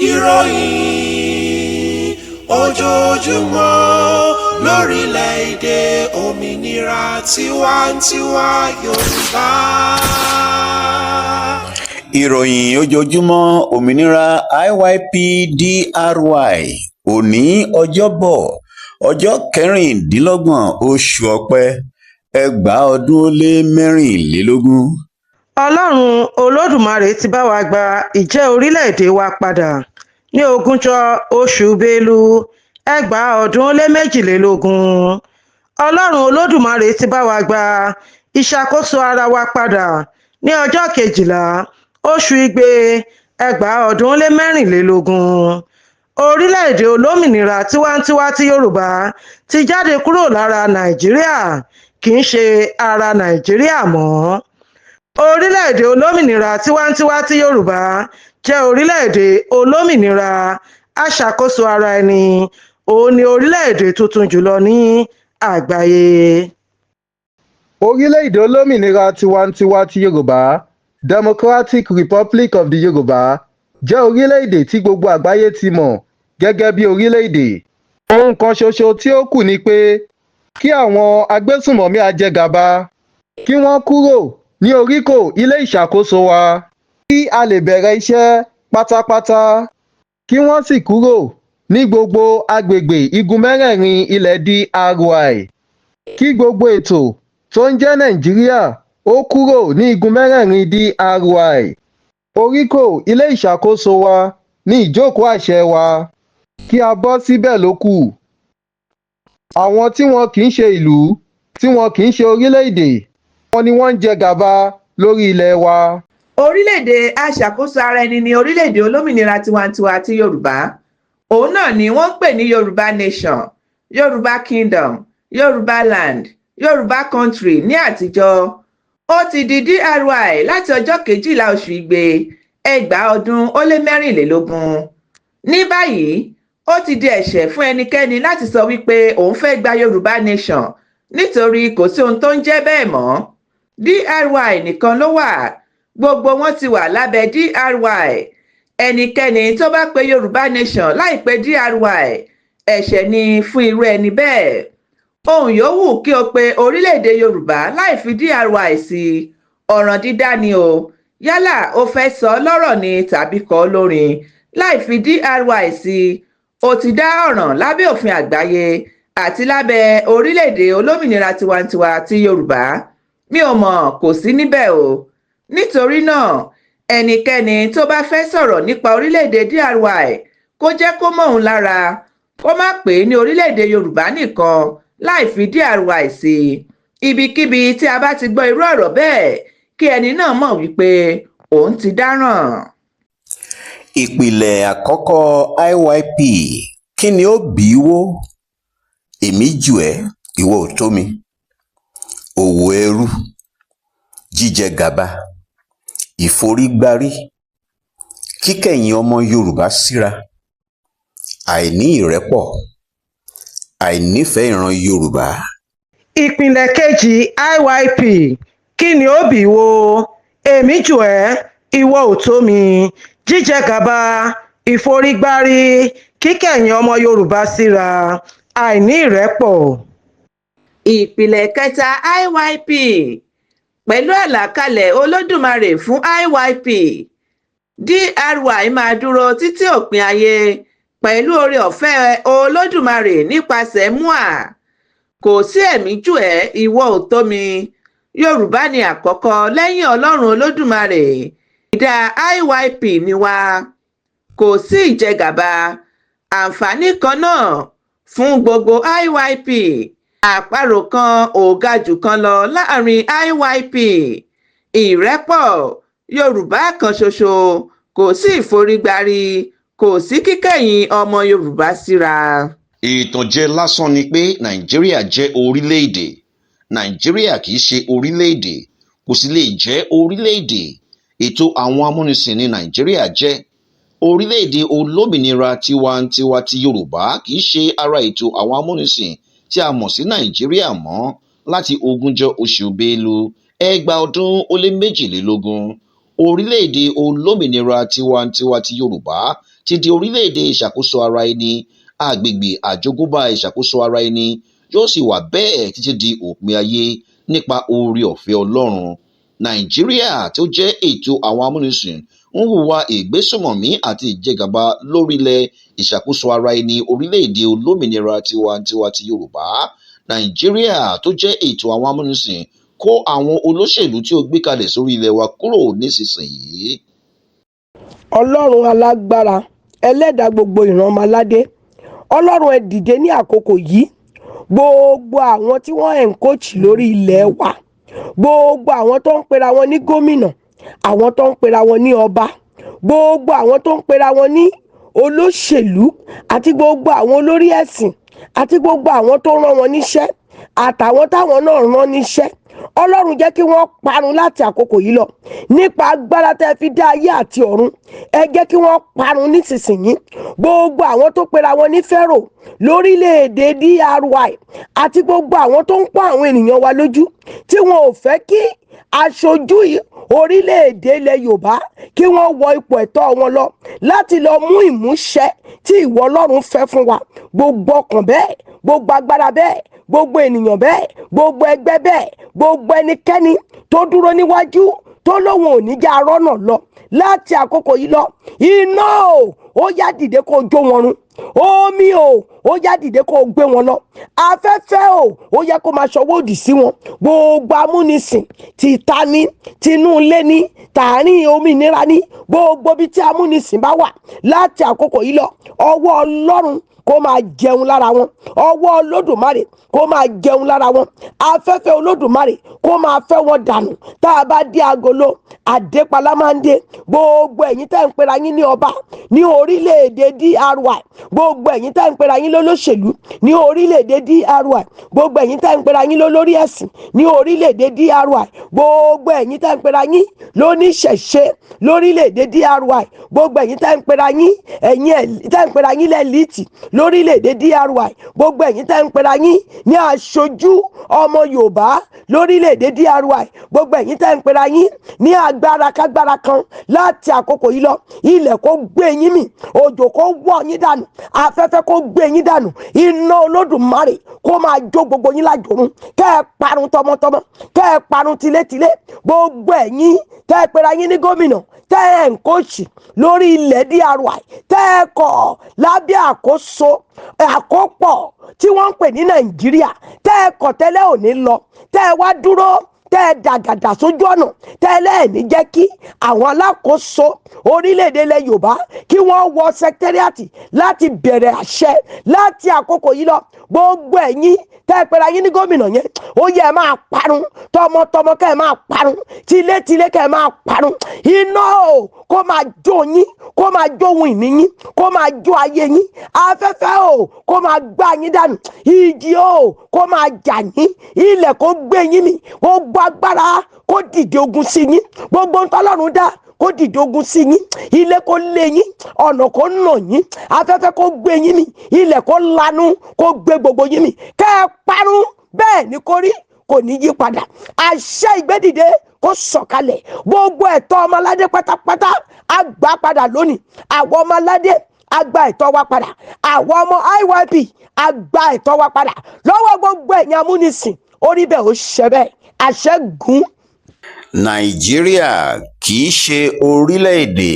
ìròyìn ojoojúmọ́ lórílẹ̀‐èdè òmìnira tiwantiwa Yorùbá. Ìròyìn ojoojúmọ́ òmìnira IYPDRY òní ọjọ́bọ̀ ọjọ́ kẹrìndínlọ́gbọ̀n oṣù ọ̀pẹ ẹgbàá ọdún ó lé mẹ́rìnlélógún. Ọlọ́run Olódùmarè ti bá wa gba ìjẹ́ orílẹ̀-èdè wa padà ní ogúnjọ́ oṣù Bélú ẹgbàá ọdún ó lé méjìlélógún. Ọlọ́run Olódùmarè ti bá wa gba ìṣàkóso ara wa padà ní ọjọ́ kejìlá oṣù Igbe ẹgbàá ọdún ó lé mẹ́rìnlélógún. Orílẹ̀-èdè olómìnira tiwantiwa ti Yorùbá ti jáde kúrò lára Nàìjíríà, kì í ṣe ara Nàìjíríà mọ́. Orílẹ̀-èdè olómìnira tiwantiwa ti Yorùbá jẹ́ orílẹ̀-èdè olómìnira aṣàkóso ara ẹni. Òun ni orílẹ̀-èdè tuntun jùlọ ní àgbáyé. Orílẹ̀-èdè olómìnira tiwantiwa ti Yorùbá Democratic Republic of the Yorùbá jẹ́ orílẹ̀-èdè tí gbogbo àgbáyé ti mọ̀ gẹ́gẹ́ bí orílẹ̀-èdè. Ohun kan ṣoṣo tí ó kù ni pé kí àwọn agbésùnmọ̀mí ajẹgàba kí wọ́n kúrò ní oríkò ilé ìṣàkóso wa, kí a lè bẹ̀rẹ̀ iṣẹ́ pátápátá, kí wọ́n sì kúrò ní gbogbo agbègbè igun mẹ́rẹ̀ẹ̀rin ilẹ̀ DRY, kí gbogbo ètò tó ń jẹ́ Nàìjíríà ó kúrò ní igun mẹ́rẹ̀ẹ̀rin DRY. Oríkò ilé ìṣàkóso wa ní ìjókòó àṣẹ wa, kí a bọ́ síbẹ̀ ló kù. Àwọn tí wọn kì í ṣe ìlú, tí wọn kì í ṣe orílẹ̀-èdè, wọn ni wọ́n ń jẹ gàba lórí ilẹ̀ wa. Orílẹ̀-èdè aṣàkóso ara ẹni ni orílẹ̀-èdè olómìnira tiwantiwa ti Yorùbá. Òun náà ni wọ́n ń pè ní Yorubanation, Yorùbá Kingdom, Yorùbá Land, Yorùbá Country ní àtijọ́. Ó ti di DRY láti ọjọ́ kejìlá oṣù Igbe ẹgbàá ọdún ó lé mẹ́rìnlélógún. Ní báyìí, ó ti di ẹ̀ṣẹ̀ fún ẹnikẹ́ni láti sọ wípé òun fẹ́ gba Yorùbá Nation nítorí kò sí ohun tó ń jẹ́ bẹ́ẹ̀ mọ́. DRY nìkan ló wà, gbogbo wọn ti wà lábẹ́ DRY. Ẹnikẹ́ni tó bá pe Yorùbá Nation láìpẹ́ DRY, ẹ̀ṣẹ̀ ni fún irú ẹni bẹ́ẹ̀. Ohun yòówù kí o pe orílẹ̀-èdè Yorùbá láì fi DRY sí, ọ̀ràn dídá ni o. Yálà o fẹ́ sọ lọ́rọ̀ ni tàbí kọ lórin, láì fi DRY sí, o ti dá ọ̀ràn lábẹ́ òfin àgbáyé àti lábẹ́ orílẹ̀-èdè olómìnira tiwantiwa ti Yorùbá. Mi ò mọ̀, kò sí níbẹ̀ o. Nítorí náà, ẹnikẹ́ni tó bá fẹ́ sọ̀rọ̀ nípa orílẹ̀-èdè DRY kó jẹ́ kó mọ́ òun lára, kó má pè é ní orílẹ̀-èdè Yorùbá nìkan láì fi DRY sí. Ibikíbi tí a bá ti gbọ́ irú ọ̀rọ̀ bẹ́ẹ̀, kí ẹni náà mọ̀ wípé òun ti dáràn. Ìpìlẹ̀ àkọ́kọ́ IYP, kí ni ó bí i wó? Èmi jù ẹ́, ìwọ ò tó mi. Òwò ẹrú, jíjẹ gàba, ìforígbárí, kíkẹ̀yìn ọmọ Yorùbá síra, àìní ìrẹ́pọ̀, àìnífẹ̀ẹ́ ìran Yorùbá. Ìpìlẹ̀ kejì IYP, kí ni ó bí i wó? Èmi jù ẹ́, ìwọ ò tó mi. Jíjẹ gàba, ìforígbárí, kíkẹ̀yìn ọmọ Yorùbá síra, àìní ìrẹ́pọ̀. Ìpìlẹ̀ kẹta IYP, pẹ̀lú àlàkalẹ̀ Olódùmarè fún IYP, DRY máa dúró títí òpin ayé pẹ̀lú oore-ọ̀fẹ́ Olódùmarè nípasẹ̀ MUA. Kò sí èmi jù ẹ́, ìwọ ò tó mi. Yorùbá ni àkọ́kọ́ lẹ́yìn Ọlọ́run Olódùmarè. Ìdá IYP ni wá. Kò sí ìjẹgàba. Àǹfààní kan náà fún gbogbo IYP. Àparò kan ò ga jù kan lọ láàrin IYP. Ìrẹ́pọ̀, Yorùbá kan ṣoṣo, kò sí ìforígbárí, kò sí kíkẹ̀yìn ọmọ Yorùbá síra. Ìtànjẹ lásán ni pé Nàìjíríà jẹ́ orílẹ̀-èdè. Nàìjíríà kì í ṣe orílẹ̀-èdè, kò sì lè jẹ́ orílẹ̀-èdè. Ètò àwọn amúnisìn ní Nàìjíríà jẹ́. Orílẹ̀-èdè olómìnira tiwantiwa ti Yorùbá kì í ṣe ara ètò àwọn amúnisìn tí a mọ̀ sí Nàìjíríà mọ́ láti ogúnjọ́ oṣù Bélú ẹgbàá ọdún ó lé méjìlélógún. orílẹ̀-èdè olómìnira tiwantiwa ti Yorùbá ti di orílẹ̀-èdè ìṣàkóso ara ẹni, agbègbè àjogúnbá ìṣàkóso ara ẹni yóò sì wà bẹ́ẹ̀ títí di òpin ayé nípa oore-ọ̀fẹ́ Ọlọ́run. Nàìjíríà tó jẹ́ ètò àwọn amúnisìn ń hùwà ìgbésùnmọ̀mí àti ìjẹgàba lórílẹ̀ ìṣàkóso ara ẹni orílẹ̀-èdè olómìnira tiwantiwa ti Yorùbá. Nàìjíríà tó jẹ́ ètò àwọn amúnisìn kó àwọn olóṣèlú tí ó gbé kalẹ̀ sórí ilẹ̀ wa kúrò nísinsìnyí. Ọlọ́run alágbára, ẹlẹ́dàá gbogbo ìran ọmọládé, Ọlọ́run ẹ dìde ní àkókò yìí. Gbogbo àwọn tí wọ́n ẹ̀ńkóòchì lórí ilẹ̀ wa, gbogbo àwọn tó ń pera wọn ní gómìnà, àwọn tó ń pera wọn ní ọba, gbogbo àwọn tó ń pera wọn ní olóṣèlú, àti gbogbo àwọn olórí ẹ̀sìn, àti gbogbo àwọn tó rán wọn níṣẹ́, àtàwọn táwọn náà rán níṣẹ́, Ọlọ́run jẹ́ kí wọ́n parun láti àkókò yìí lọ. Nípa agbára tẹ́ fi dá ayé àti ọ̀run, ẹ jẹ́ kí wọ́n parun nísinsìnyí. Gbogbo àwọn tó pera wọn ní Fẹ́rò lórílẹ̀‐èdè DRY, àti gbogbo àwọn tó ń pọ́n àwọn ènìyàn wa lójú, tí wọn ò fẹ́ kí aṣojú orílẹ̀‐èdè ilẹ̀ Yorùbá kí wọ́n wọ ipò ẹ̀tọ́ wọn lọ láti lọ mú ìmúṣẹ tí ìwọ Ọlọ́run fẹ́ fún wa. Gbogbo ọkàn bẹ́ẹ̀, gbogbo agbára bẹ́ẹ̀, gbogbo ènìyàn bẹ́ẹ̀, gbogbo ẹgbẹ́ bẹ́ẹ̀, gbogbo ẹnikẹ́ni tó dúró níwájú tó lóun ò ní já rọ́nà lọ láti àkókò yìí lọ, iná ó yá dìde kó jó wọn run, omi ó yá dìde kó gbé wọn lọ, afẹ́fẹ́ ó yẹ kó máa ṣọwọ́ òdì sí wọn. Gbogbo amúnisìn ti ta ní, tinú ilé ní, tààrin òmìnira ní, gbogbo bí tí amúnisìn bá wà láti àkókò yìí lọ, ọwọ́ Ọlọ́run kó máa jẹun lára wọn, ọwọ́ Olódùmarè kó máa jẹun lára wọn, afẹ́fẹ́ Olódùmarè kó máa fẹ́ wọn dànù. Tá a bá dé agolo, àdépalá máa ń dé. Gbogbo ẹ̀yin tẹ́ ń pera yín ní ọba ní orílẹ̀-èdè DRY, gbogbo ẹ̀yin tẹ́ ń pera yín lólóṣèlú ní orílẹ̀-èdè DRY, gbogbo ẹ̀yin tẹ́ ń pera yín lólórí ẹ̀sìn ní orílẹ̀-èdè DRY, gbogbo ẹ̀yin tẹ́ ń pera yín lóníṣẹ̀ṣe lórílẹ̀-èdè DRY, gbogbo ẹ̀yin tẹ́ ń pera yín tẹ́ ń pera yín lẹ́líìtì lórílẹ̀-èdè DRY, gbogbo ẹ̀yin tẹ́ ń pera yín ní aṣojú ọmọ Yorùbá lórílẹ̀-èdè DRY, gbogbo ẹ̀yin tẹ́ ń pera yín ní agbára kágbára kan láti àkókò yìí lọ, ilẹ̀ kó gbé yín mì, òjò kó wọ́ yín dànù, afẹ́fẹ́ kó gbé yín dànù, iná Olódùmarè kó máa jó gbogbo yín lájòrun, kẹ́ ẹ parun tọmọtọmọ, kẹ́ ẹ parun tilétilé. Gbogbo ẹ̀yin tẹ́ ẹ pera yín ní gómìnà, tẹ́ ẹ ń kóòchì lórí ilẹ̀ DRY, tẹ́ ẹ kọ̀ lábẹ́ àkóso àkópọ̀ tí wọ́n ń pè ní Nàìjíríà, tẹ́ ẹ kọ̀ tẹ́lẹ̀ ò ní lọ, tẹ́ ẹ wá dúró, tẹ́ ẹ dàgàdà sójú ọ̀nà, tẹ́ ẹ lẹ́ẹ̀ní jẹ́ kí àwọn alákòóso orílẹ̀-èdè ilẹ̀ Yorùbá kí wọ́n wọ sẹkítẹ́rìàtì láti bẹ̀rẹ̀ àṣẹ láti àkókò yìí lọ. Gbogbo ẹ̀yin tẹ́ ẹ pera yín ní gómìnà yẹn, ó yẹ ẹ máa parun tọmọtọmọ, kẹ́ ẹ máa parun tilétilé, kẹ́ ẹ máa parun. Iná kó máa jó yín, kó máa jó ohun ìní yín, kó máa jó ayé yín, afẹ́fẹ́ kó máa gbá yín dànù, ìjì kó máa jà yín, ilẹ̀ kó gbé yín mì, gbogbo agbára kó dìde ogun sí yín, gbogbo ntọ́lọ́run dá kó dìde ogun sí yín, ilé kó lé yín, ọ̀nà kó nà yín, afẹ́fẹ́ kó gbé yín mì, ilẹ̀ kó lanu kó gbé gbogbo yín mì, kẹ́ ẹ parun. Bẹ́ẹ̀ ni kó rí, kò ní yí padà. Àṣẹ ìgbédìde kó sọ̀kalẹ̀, gbogbo ẹ̀tọ́ ọmọládé pátápátá á gbà padà lónìí. Àwọn ọmọládé á gba ẹ̀tọ́ wa padà, àwọn ọmọ IYP á gba ẹ̀tọ́ wa padà lọ́wọ́ gbogbo ẹ̀yin amúnisìn. Orí bẹ́ẹ̀ ó ṣẹ bẹ́ẹ̀, àṣẹ gùn. Nàìjíríà kì í ṣe orílẹ̀-èdè,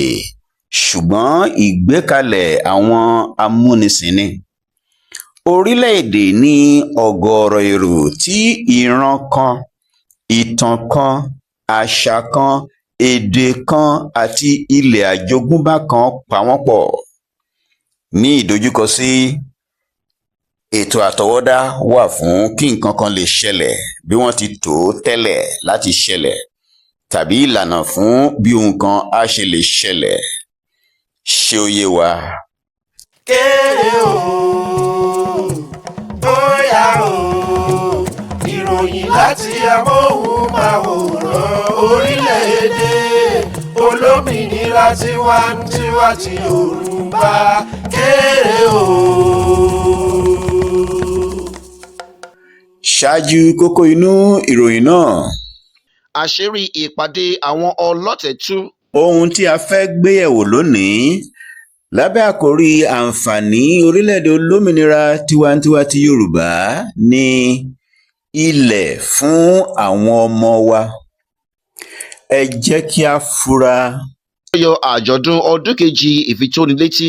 ṣùgbọ́n ìgbékalẹ̀ àwọn amúnisìn ni. Orílẹ̀-èdè ní ọ̀gọ̀ọ̀rọ̀ èrò tí ìran kan, ìtàn kan, àṣà kan, èdè kan àti ilẹ̀ àjogúnbá kan pa wọ́n pọ̀. Ní ìdojúkọ sí ètò àtọwọ́dá wà fún kí nǹkan kan lè ṣẹlẹ̀ bí wọ́n ti tò ó tẹ́lẹ̀ láti ṣẹlẹ̀, tàbí ìlànà fún bí ohun kan á ṣe lè ṣẹlẹ̀. Ṣé ó yé wa? Kéré o, bóyá o, ìròyìn láti amóhùnmáwòrán orílẹ̀-èdè olómìnira tiwantiwa ti Yorùbá. Kéré o. Ṣáájú kókó inú ìròyìn náà. àṣírí ìpàdé àwọn ọlọ́tẹ̀ tú. ohun tí a fẹ́ gbéyẹ̀wò lónìí lábẹ́ àkòrí àǹfààní orílẹ̀-èdè olómìnira tiwantiwa ti Yorùbá ní ilẹ̀ fún àwọn ọmọ wa. Ẹ jẹ́ kí a fura. Àjọyọ̀ àjọ̀dún ọdún kejì ìfitónilétí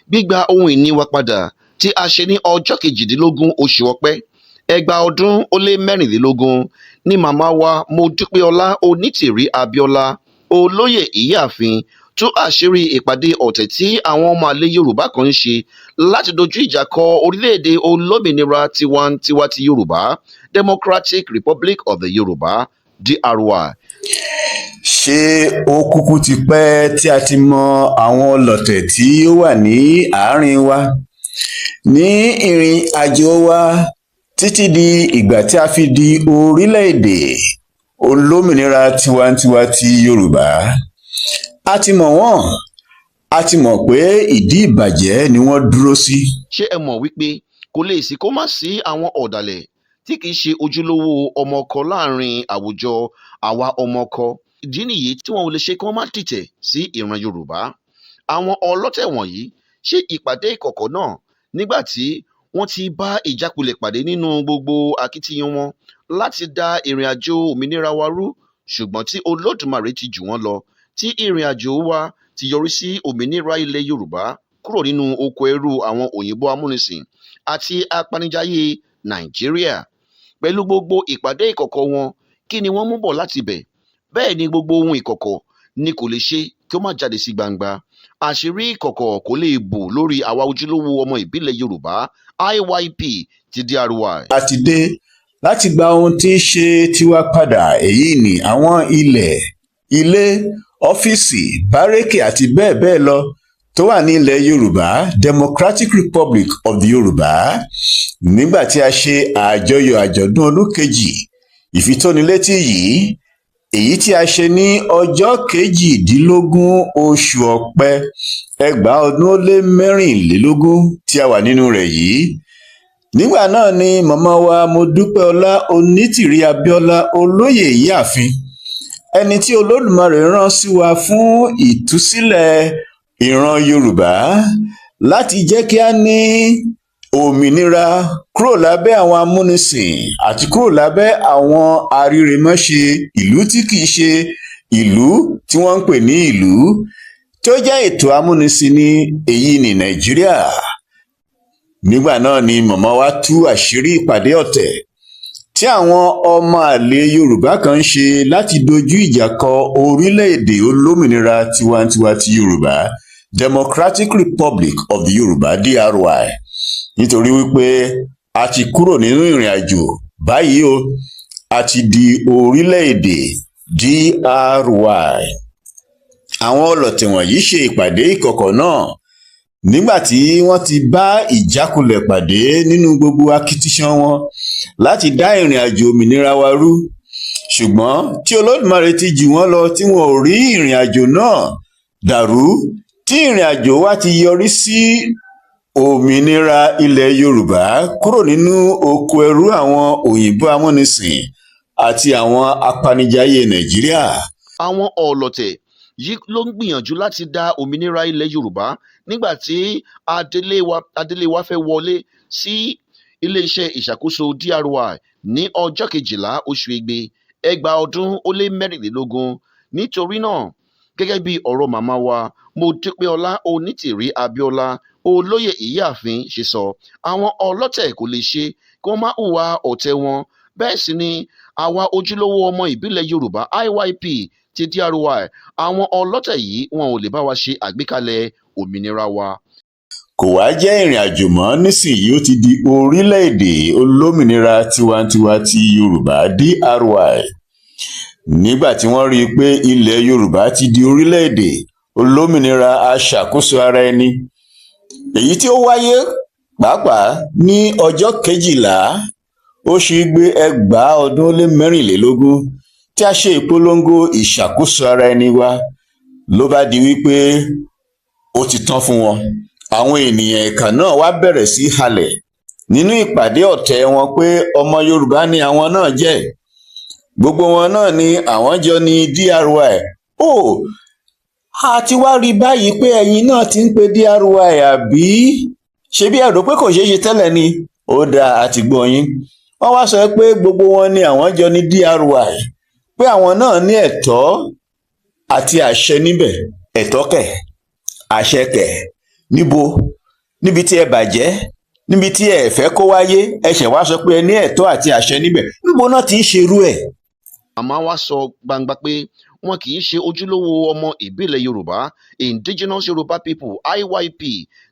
gbígba ohun ìní wa padà tí a ṣe ní ọjọ́ 18 oṣù Ọ̀pẹ 2024 ní màmá wa Modúpẹ́ọlá Onítìrí-Abíọ́lá olóyè Ìyáàfin tú àṣírí ìpàdé ọ̀tẹ̀ tí àwọn ọmọ àlè Yorùbá kan ń ṣe láti dojú ìjà kọ orílẹ̀-èdè olómìnira tiwantiwa ti Yorùbá Democratic Republic of the Yorùbá DRY. Ṣé ó kúkú ti pẹ́ tí a ti mọ àwọn ọlọ̀tẹ̀ tí ó wà ní àárín wa ní ìrìn àjò wa títí di ìgbà tí a fi di orílẹ̀-èdè olómìnira tiwantiwa ti Yorùbá. A ti mọ̀ wọ́n, a ti mọ̀ pé ìdí ìbàjẹ́ ni wọ́n dúró sí. Ṣé ẹ mọ̀ wípé kò lè sí kó má sí àwọn ọ̀dàlẹ̀ tí kìí ṣe ojúlówó ọmọ ọkọ láàrin àwùjọ àwa ọmọ ọkọ? Ìdí nìyí tí wọn ò lè ṣe kí wọ́n má dìtẹ̀ sí ìran Yorùbá. Àwọn ọlọ́tẹ̀ wọ̀nyí ṣe ìpàdé ìkọ̀kọ̀ náà nígbà tí wọ́n ti bá ìjákulẹ̀ pàdé nínú gbogbo akitiyan wọn láti dá ìrìn àjò òmìnira wa rú, ṣùgbọ́n tí Olódùmarè ti jù wọ́n lọ, tí ìrìn àjò wa ti yọrí sí òmìnira ilẹ̀ Yorùbá kúrò nínú oko ẹrú àwọn òyìnbó amúnisìn àti apanijayé Nàìjíríà. Pẹ̀lú gbogbo ìpàdé ìkọ̀kọ̀ wọn, kí ni wọ́n mú bọ̀ láti bẹ̀? Bẹ́ẹ̀ ni gbogbo ohun ìkọ̀kọ̀ ni kò lè ṣe kí ó má jáde sí gbangba. Àṣírí ìkọ̀kọ̀ kò lè bò lórí àwa ojúlówó ọmọ ìbílẹ̀ Yorùbá IYP ti DRY. A ti dé láti gba ohun tí í ṣe tiwa padà, èyí ni àwọn ilẹ̀, ilé, ọ́fíìsì, bárẹ́kè àti bẹ́ẹ̀ bẹ́ẹ̀ lọ tó wà ní ilẹ̀ Yorùbá Democratic Republic of the Yorùbá. Nígbà tí a ṣe àjọyọ̀ àjọ̀dún ọdún kejì ìfitónilétí yìí, èyí tí a ṣe ní ọjọ́ 18 oṣù Ọ̀pẹ 2024 tí a wà nínú rẹ̀ yìí. Nígbà náà ni màmá wa Modúpẹ́ọlá Onítìrí-Abíọ́lá olóyè Ìyáàfin, ẹni tí Olódùmarè rán sí wa fún ìtúsílẹ̀ ìran Yorùbá láti jẹ́ kí a ní òmìnira kúrò lábẹ́ àwọn amúnisìn àti kúrò lábẹ́ àwọn arírèmọ́ṣe ìlú tí kìí ṣe ìlú tí wọ́n ń pè ní ìlú, tó jẹ́ ètò amúnisìn ní èyí ní Nàìjíríà. Nígbà náà ni màmá wa tú àṣírí ìpàdé ọ̀tẹ̀ tí àwọn ọmọ àlè Yorùbá kan ń ṣe láti dojú ìjà kọ orílẹ̀-èdè olómìnira tiwantiwa ti Yorùbá Democratic Republic of the Yorùbá DRY. Nítorí wípé a ti kúrò nínú ìrìn àjò báyìí o, a ti di orílẹ̀-èdè DRY. Àwọn ọlọ̀tẹ̀ wọ̀nyí ṣe ìpàdé ìkọ̀kọ̀ náà nígbà tí wọ́n ti bá ìjákulẹ̀ pàdé nínú gbogbo akitiyan wọn láti dá ìrìn àjò òmìnira wa rú, ṣùgbọ́n tí Olódùmarè ti jù wọ́n lọ tí wọn ò rí ìrìn àjò náà dàrú, tí ìrìn àjò wa ti yọrí sí òmìnira ilẹ̀ Yorùbá kúrò nínú oko ẹrú àwọn òyìnbó amúnisìn àti àwọn apanijayé Nàìjíríà. Àwọn ọlọ̀tẹ̀ yìí ló ń gbìyànjú láti dá òmìnira ilẹ̀ Yorùbá nígbà tí adelé wa fẹ́ wọlé sí iléeṣẹ́ ìṣàkóso DRY ní ọjọ́ 12 oṣù Igbe 2024. Nítorí náà, gẹ́gẹ́ bí ọ̀rọ̀ màmá wa Modúpẹ́ọlá Onítìrí-Abíọ́lá olóyè Ìyáàfin ṣe sọ, àwọn ọlọ́tẹ̀ kò lè ṣe kí wọ́n má hùwà ọ̀tẹ̀ wọn. Bẹ́ẹ̀ sì ni àwa ojúlówó ọmọ ìbílẹ̀ Yorùbá IYP ti DRY, àwọn ọlọ́tẹ̀ yìí wọn ò lè bá wa ṣe àgbékalẹ̀ òmìnira wa. Kò wá jẹ́ ìrìn àjò mọ́ nísìnyí, ó ti di orílẹ̀-èdè olómìnira tiwantiwa ti Yorùbá DRY. Nígbà tí wọ́n rí i pé ilẹ̀ Yorùbá ti di orílẹ̀-èdè olómìnira aṣàkóso ara ẹni, èyí tí ó wáyé pàápàá ní ọjọ́ 12 oṣù Igbe 2024 tí a ṣe ìpolongo ìṣàkóso ara ẹni wa, ló bá di wípé ó ti tán fún wọn. Àwọn ènìyàn ẹ̀ka náà wá bẹ̀rẹ̀ sí halẹ̀ nínú ìpàdé ọ̀tẹ̀ wọn pé ọmọ Yorùbá ni àwọn náà jẹ́. gbogbo wọn náà ni àwọn jọ ní DRY. A ti wá rí báyìí pé ẹ̀yin náà ti ń pe DRY àbí? Ṣebí ẹ rò pé kò ṣeé ṣe tẹ́lẹ̀ ni? Ó dáa, a ti gbọ́ yín. Wọ́n wá sọ pé gbogbo wọn ni àwọn jọ ní DRY, pé àwọn náà ní ẹ̀tọ́ àti àṣẹ níbẹ̀. Ẹ̀tọ́ kẹ̀, àṣẹ kẹ̀, níbo? Níbi tí ẹ bàjẹ́, níbi tí ẹ fẹ́ kó wáyé, ẹ ṣẹ̀ wá sọ pé ẹ ní ẹ̀tọ́ àti àṣẹ níbẹ̀. Níbo náà ti ń ṣerú ẹ̀? Màmá wa sọ gbangba pé wọn kì í ṣe ojúlówó ọmọ ìbílẹ̀ Yorùbá, Indigenous Yoruba People IYP,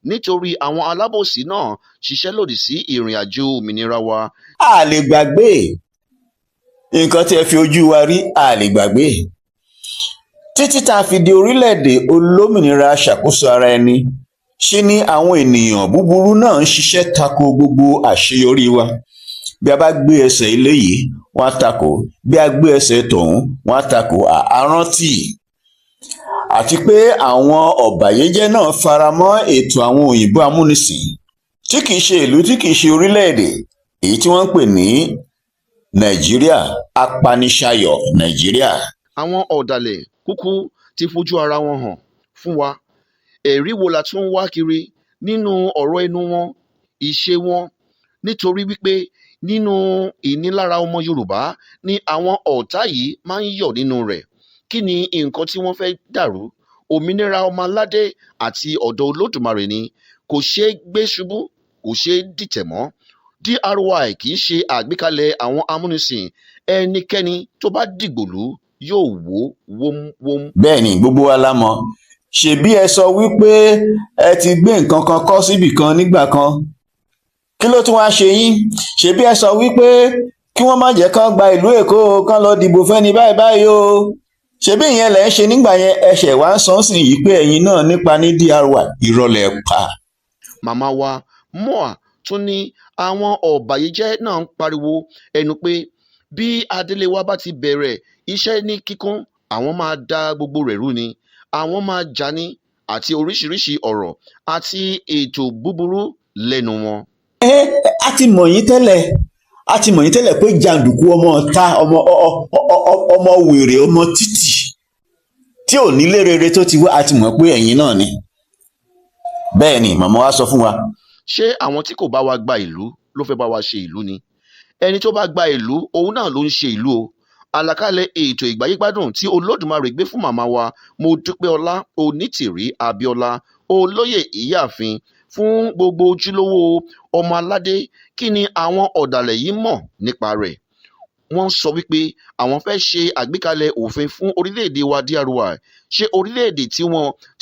nítorí àwọn alábòsí náà ṣiṣẹ́ lòdì sí ìrìn àjò òmìnira wa. A lè gbàgbé nǹkan tí ẹ fi ojú wa rí, a lè gbàgbé. Títí tá a fi di orílẹ̀-èdè olómìnira ṣàkóso ara ẹni, ṣe ni àwọn ènìyàn búburú náà ń ṣiṣẹ́ tako gbogbo àṣeyọrí wa. Bí a bá gbé ẹsẹ̀ ilé yìí, wọ́n á takò. Bí a gbé ẹsẹ̀ tọ̀hún, wọ́n á takò. Àrántí. Àti pé àwọn ọ̀bàyéjẹ́ náà faramọ́ ètò àwọn òyìnbó amúnisìn tí kìí ṣe ìlú, tí kìí ṣe orílẹ̀-èdè, èyí tí wọ́n ń pè ní Nàìjíríà, apaniṣayọ̀ Nàìjíríà. Àwọn ọ̀dàlẹ̀ kúkú ti fojú ara wọn hàn fún wa. Ẹ̀rí wo la tún ń wá kiri nínú ọ̀rọ̀ ẹnu wọn, ìṣe wọn, nítorí wípé nínú ìnilára ọmọ Yorùbá ni àwọn ọ̀tá yìí máa ń yọ̀ nínú rẹ̀. Kí ni nǹkan tí wọ́n fẹ́ dàrú? Òmìnira ọmọ aládé àti ọ̀dọ̀ Olódùmarè ni, kò ṣeé gbé ṣubú, kò ṣeé dìtẹ̀ mọ́. DRY kì í ṣe àgbékalẹ̀ àwọn amúnisìn. Ẹnikẹ́ni tó bá dìgbòlú yóò wó wómúwóm. Bẹ́ẹ̀ ni, gbogbo wa la mọ̀. Ṣebí ẹ sọ wípé ẹ ti gbé nǹkan kan kọ́ síbì kan nígbà kan. Kí ló tún wá ṣe yín? Ṣebí ẹ sọ wípé kí wọ́n má jẹ́ kán gba ìlú Èkó, kán lọ dìbò fẹ́ni báyìí báyìí o. Ṣebí ìyẹn lẹ̀ ń ṣe nígbà yẹn, ẹ ṣẹ̀ wá ń sọ sí yìí pé ẹ̀yin náà nípa ní DRY. Irọ́ lẹ pa. Màmá wa Moa tún ní àwọn ọ̀bàyéjẹ́ náà ń pariwo ẹnu pé bí Adélé wa bá ti bẹ̀rẹ̀ iṣẹ́ ní kíkún, àwọn máa da gbogbo rẹ̀ rú ni, àwọn máa jà ní, àti oríṣiríṣi ọ̀rọ̀ àti ètò búburú lẹ́nu wọn. A ti mọ̀ yín tẹ́lẹ̀ pé jàǹdùkú ọmọ ọ̀tá, ọmọ wèrè, ọmọ títì tí ò nílé rere tó ti wá, a ti mọ̀ pé ẹ̀yin náà ni. Bẹ́ẹ̀ ni màmá wa sọ fún wa. Ṣé àwọn tí kò bá wa gba ìlú ló fẹ́ bá wa ṣe ìlú ni? Ẹni tó bá gba ìlú, òun náà ló ń ṣe ìlú o. Àlàkalẹ̀ ètò ìgbáyégbádùn tí Olódùmarè gbé fún màmá wa Mọ́dúpẹ́ọláonítìrí-Abíọ́lá, olóyè ìyáàfin, fún gbogbo ojúlówó ọmọ aládé, kí ni àwọn ọ̀dàlẹ̀ yìí mọ̀ nípa rẹ̀? Wọ́n sọ wípé àwọn fẹ́ ṣe àgbékalẹ̀ òfin fún orílẹ̀-èdè wa DRY. Ṣé orílẹ̀-èdè tí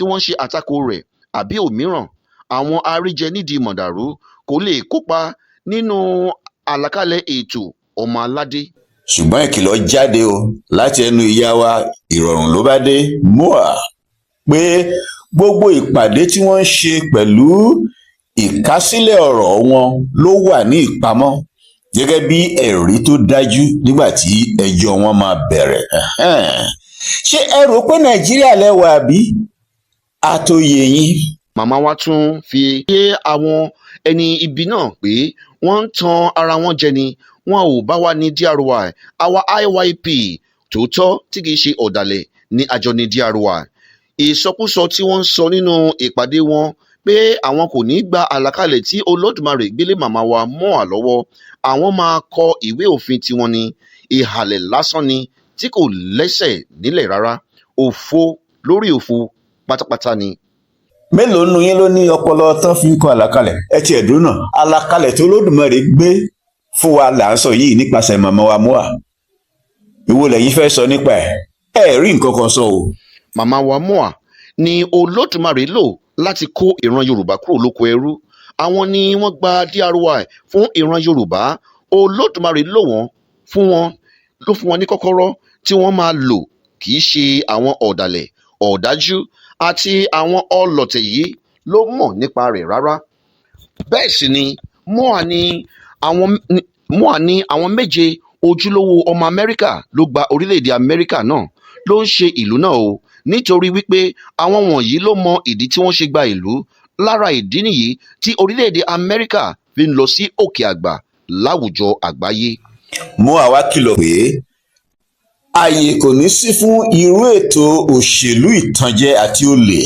wọ́n ṣe àtakò rẹ̀ àbí òmíràn? Àwọn aríjẹ nídìí mọ̀dàrú kò lè kópa nínú àlàkalẹ̀ ètò ọmọ aládé. Ṣùgbọ́n ìkìlọ̀ jáde o láti ẹnu ìyá wa ìrọ̀rùn ló bá dé Moa pé gbogbo ìpàdé tí wọ́n ń ṣe pẹ̀lú ìkásílẹ̀ ọ̀rọ̀ wọn ló wà ní ìpamọ́ gẹ́gẹ́ bí ẹ̀rí tó dájú nígbà tí ẹjọ́ wọn máa bẹ̀rẹ̀. Ṣé ẹ rò pé Nàìjíríà lẹ́wà àbí? Àtòyè yín. Màmá wa tún fi yé àwọn ẹni ibi náà pé wọ́n ń tan ara wọn jẹ ni, wọn ò bá wa ní DRY. Àwa IYP tòótọ́ tí kìí ṣe ọ̀dàlẹ̀ ní àjọ ní DRY. Ìsọkúsọ tí wọ́n ń sọ nínú ìpàdé wọn pé àwọn kò ní gba àlàkalẹ̀ tí Olódùmarè gbélé màmá wa Moa lọ́wọ́, àwọn máa kọ ìwé òfin tiwọn ni, ìhàlẹ̀ lásán ni tí kò lẹ́sẹ̀ nílẹ̀ rárá, òfo lórí òfo pátápátá ni. Mélòó nu yín ló ní ọpọlọ tán fi ń kọ àlàkalẹ̀? Ẹ ti ẹ̀dùn náà, àlàkalẹ̀ tó Olódùmarè gbé fún wa là ń sọ yìí nípasẹ̀ màmá wa Moa. Ìwo lẹ̀yin fẹ́ sọ nípa ẹ̀? Ẹ rí nǹkan kan sọ o. Màmá wa Moa ni Olódùmarè lò láti kó ìran Yorùbá kúrò lóko ẹrú. Àwọn ni wọ́n gba DRY fún ìran Yorùbá. Olódùmarè lò wọ́n ló fún wọn ní kọ́kọ́rọ́ tí wọ́n máa lò, kì í ṣe àwọn ọ̀dàlẹ̀, ọ̀dájú àti àwọn ọlọ̀tẹ̀ yìí ló mọ̀ nípa rẹ̀ rárá. Bẹ́ẹ̀ sì ni Moa ní àwọn méje ojúlówó ọmọ Amẹ́ríkà ló gba orílẹ̀-èdè Amẹ́ríkà náà ló ń ṣe ìlú náà o, nítorí wípé àwọn wọ̀nyí ló mọ ìdí tí wọ́n ṣe gba ìlú. Lára ìdí nìyí tí orílẹ̀-èdè Amẹ́ríkà fi ń lọ sí òkè àgbà láwùjọ àgbáyé. Moa wá kìlọ̀ pé ààyè kò ní sí fún irú ètò òṣèlú ìtànjẹ àti olè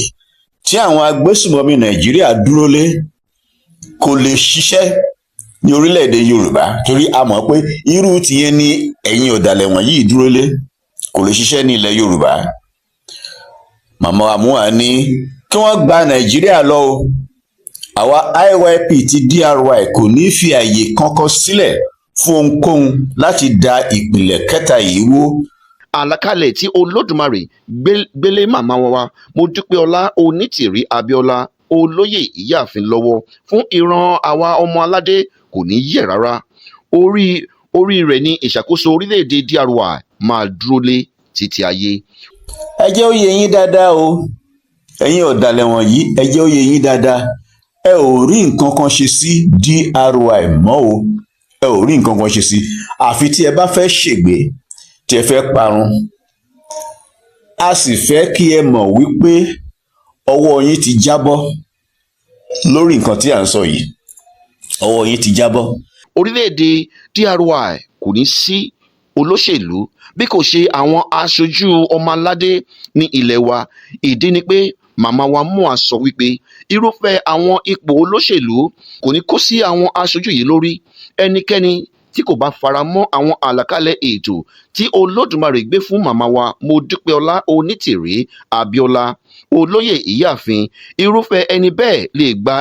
tí àwọn agbésùmọ̀mí Nàìjíríà dúró lé kò lè ṣiṣẹ́ ní orílẹ̀-èdè Yorùbá, torí a mọ̀ pé irú tìyẹn ni ẹ̀yin ọ̀dàlẹ̀ wọ̀nyí dúró lé, kò lè ṣiṣẹ́ ní ilẹ̀ Yorùbá. Màmá Àmúwà ní kí wọ́n gba Nàìjíríà lọ o, àwa IYP ti DRY kò ní fi àyè kankan sílẹ̀ fún ohunkóhun láti da ìpìlẹ̀ kẹta yìí wó. Àlàkalẹ̀ tí Olódùmarè gbélé màmá wa Modúpẹ́ọlá Onítìrí-Abíọ́lá olóyè ìyáàfin lọ́wọ́ fún ìran àwa ọmọ aládé kò ní yẹ̀ rárá. Orí rẹ̀ ni ìṣàkóso orílẹ̀-èdè DRY máa dúró lé títí ayé. Ẹ jẹ́ ó yé yín dáadáa o, ẹ̀yin ọ̀dàlẹ̀ wọ̀nyí, ẹ jẹ́ ó yé yín dáadáa. Ẹ ò rí nǹkan kan ṣe sí DRY mọ́ o, ẹ ò rí nǹkan kan ṣe sí, àfi tí ẹ bá fẹ́ ṣègbé, tí ẹ fẹ́ parun. A sì fẹ́ kí ẹ mọ̀ wípé ọwọ́ yín ti jábọ́ lórí nǹkan tí à ń sọ yìí, ọwọ́ yín ti jábọ́. Orílẹ̀-èdè DRY kò ní sí olóṣèlú bí kò ṣe àwọn aṣojú ọmọ aládé ní ilẹ̀ wa. Ìdí ni pé màmá wa Mua sọ wípé irúfẹ́ àwọn ipò olóṣèlú kò ní kó sí àwọn aṣojú yìí lórí. Ẹnikẹ́ni tí kò bá fara mọ́ àwọn àlàkalẹ̀ ètò tí Olódùmarè gbé fún màmá wa Modúpẹ́ọlá Onítìrí-Abíọ́lá olóyè ìyáàfin, irúfẹ́ ẹni bẹ́ẹ̀ lè gba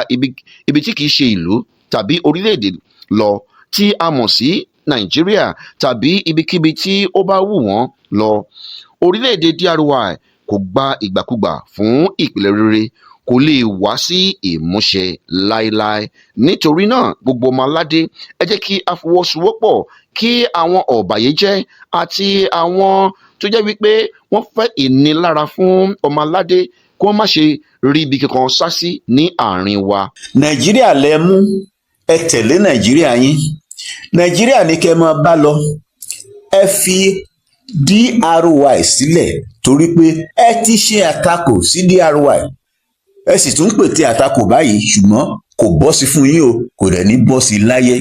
ibi tí kìí ṣe ìlú tàbí orílẹ̀-èdè lọ tí a mọ̀ sí Nàìjíríà tàbí ibikíbi tí ó bá wù wọ́n lọ. Orílẹ̀-èdè DRY kò gba ìgbàkúgbà fún ìpìlẹ̀ rere, kò lè wá sí ìmúṣẹ láéláé. Nítorí náà gbogbo ọmọ aládé ẹ jẹ́ kí a fọwọ́sowọ́pọ̀ kí àwọn ọ̀bàyéjẹ́ àti àwọn tó jẹ́ wípé wọ́n fẹ́ ìnilára fún ọmọ aládé kí wọ́n má ṣe rí ibi kankan sá sí ní àárín wa. Nàìjíríà lẹ mú, ẹ tẹ̀lé Nàìjíríà yín, Nàìjíríà ní kẹ́ máa bá lọ. Ẹ fi DRY sílẹ̀ torí pé ẹ ti ṣe àtakò sí DRY, ẹ sì tún pète àtakò báyìí, ṣùgbọ́n kò bọ́ sí fún yín o, kò dẹ̀ ní bọ́ sí láyé.